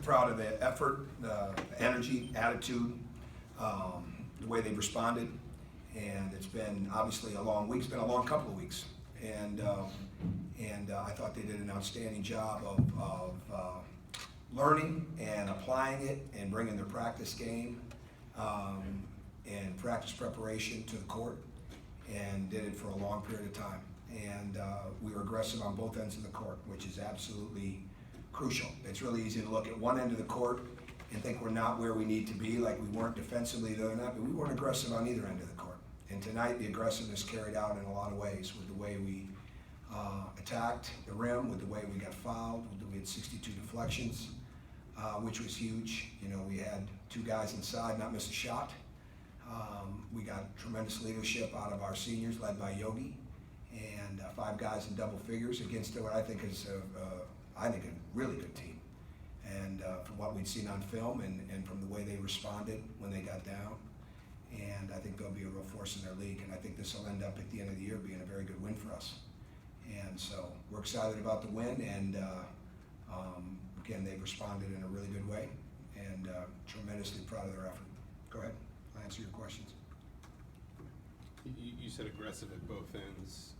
proud of the effort, the energy, attitude, the way they've responded. And it's been obviously a long week. It's been a long couple of weeks. And I thought they did an outstanding job of learning and applying it and bringing their practice game and practice preparation to the court, and did it for a long period of time. And we were aggressive on both ends of the court, which is absolutely crucial. It's really easy to look at one end of the court and think we're not where we need to be, like we weren't defensively the other night, but we weren't aggressive on either end of the court. And tonight, the aggressiveness carried out in a lot of ways, with the way we attacked the rim, with the way we got fouled, with the way we had 62 deflections, which was huge. You know, we had 2 guys inside not miss a shot. We got tremendous leadership out of our seniors, led by Yogi, and 5 guys in double figures against what I think is a really good team. And from what we'd seen on film and from the way they responded when they got down, and I think they'll be a real force in their league, and I think this will end up at the end of the year being a very good win for us. And so we're excited about the win, and again, they've responded in a really good way, and tremendously proud of their effort. Go ahead, I'll answer your questions. You said aggressive at both ends.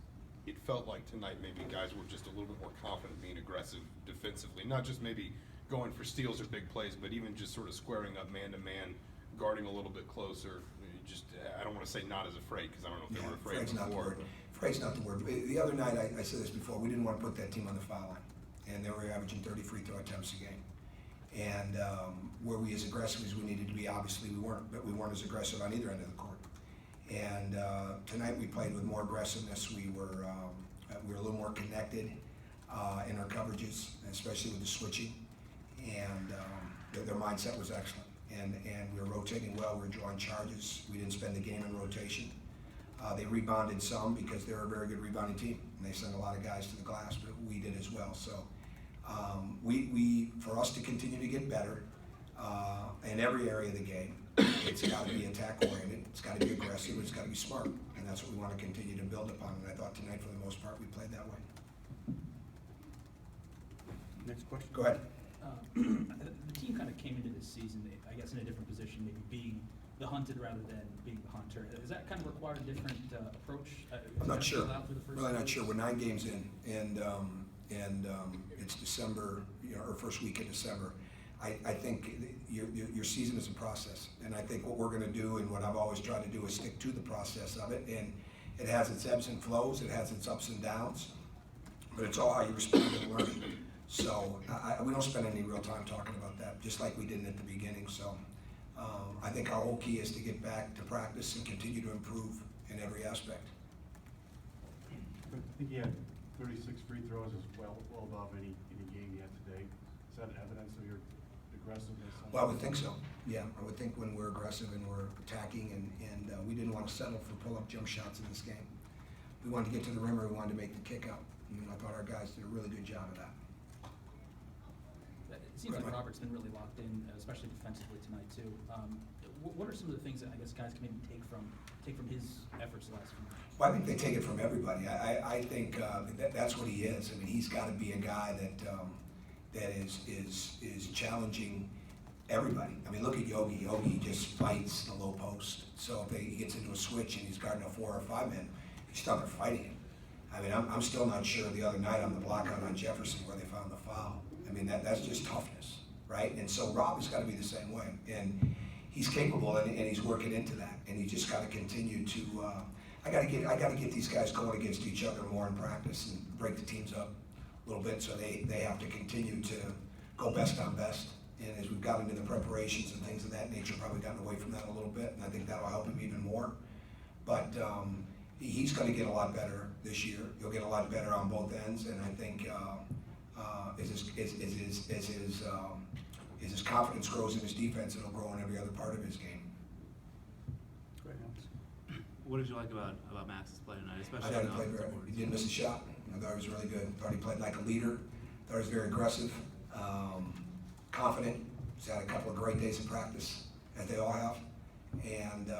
It felt like tonight maybe guys were just a little bit more confident being aggressive defensively, not just maybe going for steals or big plays, but even just sort of squaring up man-to-man, guarding a little bit closer. Just, I don't want to say not as afraid, because I don't know if they were afraid before. Afraid's not the word. The other night, I said this before, we didn't want to put that team on the foul line, and they were averaging 30 free throw attempts a game. And were we as aggressive as we needed to be? Obviously we weren't, but we weren't as aggressive on either end of the court. And tonight we played with more aggressiveness. We were a little more connected in our coverages, especially with the switching, and their mindset was excellent. And we were rotating well. We were drawing charges. We didn't spend the game in rotation. They rebounded some because they're a very good rebounding team, and they sent a lot of guys to the glass, but we did as well. So for us to continue to get better in every area of the game, it's got to be attack-oriented, it's got to be aggressive, it's got to be smart, and that's what we want to continue to build upon. And I thought tonight, for the most part, we played that way. Next question. Go ahead. The team kind of came into this season, I guess, in a different position, maybe being the hunted rather than being the hunter. Does that kind of require a different approach? I'm not sure. Really not sure. We're 9 games in, and it's December, or first week in December. I think your season is a process, and I think what we're going to do, and what I've always tried to do, is stick to the process of it. And it has its ebbs and flows, it has its ups and downs, but it's all how you respond to learning. So we don't spend any real time talking about that, just like we didn't at the beginning. So I think our whole key is to get back to practice and continue to improve in every aspect. I think you had 36 free throws, is well above any game you had today. Is that evidence of your aggressiveness? Well, I would think so. Yeah, I would think when we're aggressive and we're attacking, and we didn't want to settle for pull-up jump shots in this game. We wanted to get to the rim, or we wanted to make the kick out. And I thought our guys did a really good job of that. It seems like Robert's been really locked in, especially defensively tonight too. What are some of the things that I guess guys can maybe take from his efforts the last few months? Well, I think they take it from everybody. I think that's what he is. I mean, he's got to be a guy that is challenging everybody. I mean, look at Yogi. Yogi just fights the low post. So if he gets into a switch and he's guarding a 4 or 5 man, he's still there fighting him. I mean, I'm still not sure the other night on the block out on Jefferson where they found the foul. I mean, that's just toughness, right? And so Rob has got to be the same way. And he's capable, and he's working into that. And he just got to continue to. I got to get these guys going against each other more in practice and break the teams up a little bit, so they have to continue to go best on best. And as we've got into the preparations and things of that nature, probably gotten away from that a little bit, and I think that'll help him even more. But he's going to get a lot better this year. He'll get a lot better on both ends, and I think as his confidence grows in his defense, it'll grow in every other part of his game. Great. What did you like about Max's play tonight, especially? I thought he played very. He didn't miss a shot. I thought he was really good. I thought he played like a leader. I thought he was very aggressive, confident. He's had a couple of great days of practice, as they all have, and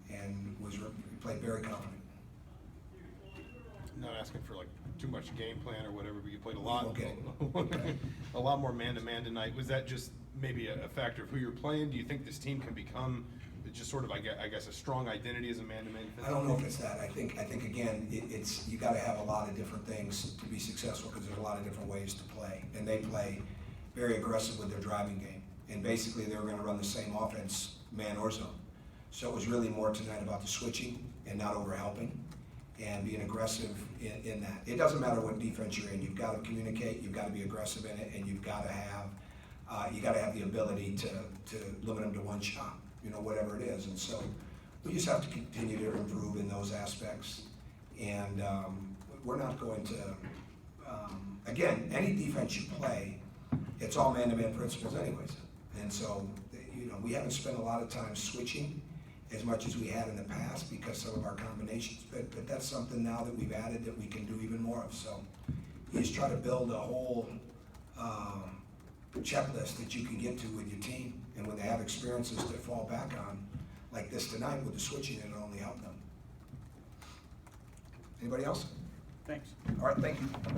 he played very confident. Not asking for like too much game plan or whatever, but you played a lot, Okay. a lot more man-to-man tonight. Was that just maybe a factor of who you're playing? Do you think this team can become just sort of, I guess, a strong identity as a man-to-man defensive I don't know if team? it's that. I think again, it's, you gotta have a lot of different things to be successful, because there's a lot of different ways to play. And they play very aggressive with their driving game. And basically, they were gonna run the same offense, man or zone. So it was really more tonight about the switching and not overhelping and being aggressive in that. It doesn't matter what defense you're in. You've gotta communicate, you've gotta be aggressive in it, and you've gotta have the ability to limit them to one shot, whatever it is. And so we just have to continue to improve in those aspects. And we're not going to, again, any defense you play, it's all man-to-man principles anyways. And so, we haven't spent a lot of time switching as much as we had in the past because some of our combinations, but that's something now that we've added that we can do even more of. So you just try to build a whole checklist that you can get to with your team, and when they have experiences to fall back on, like this tonight with the switching, it'll only help them. Anybody else? Thanks. All right, thank you.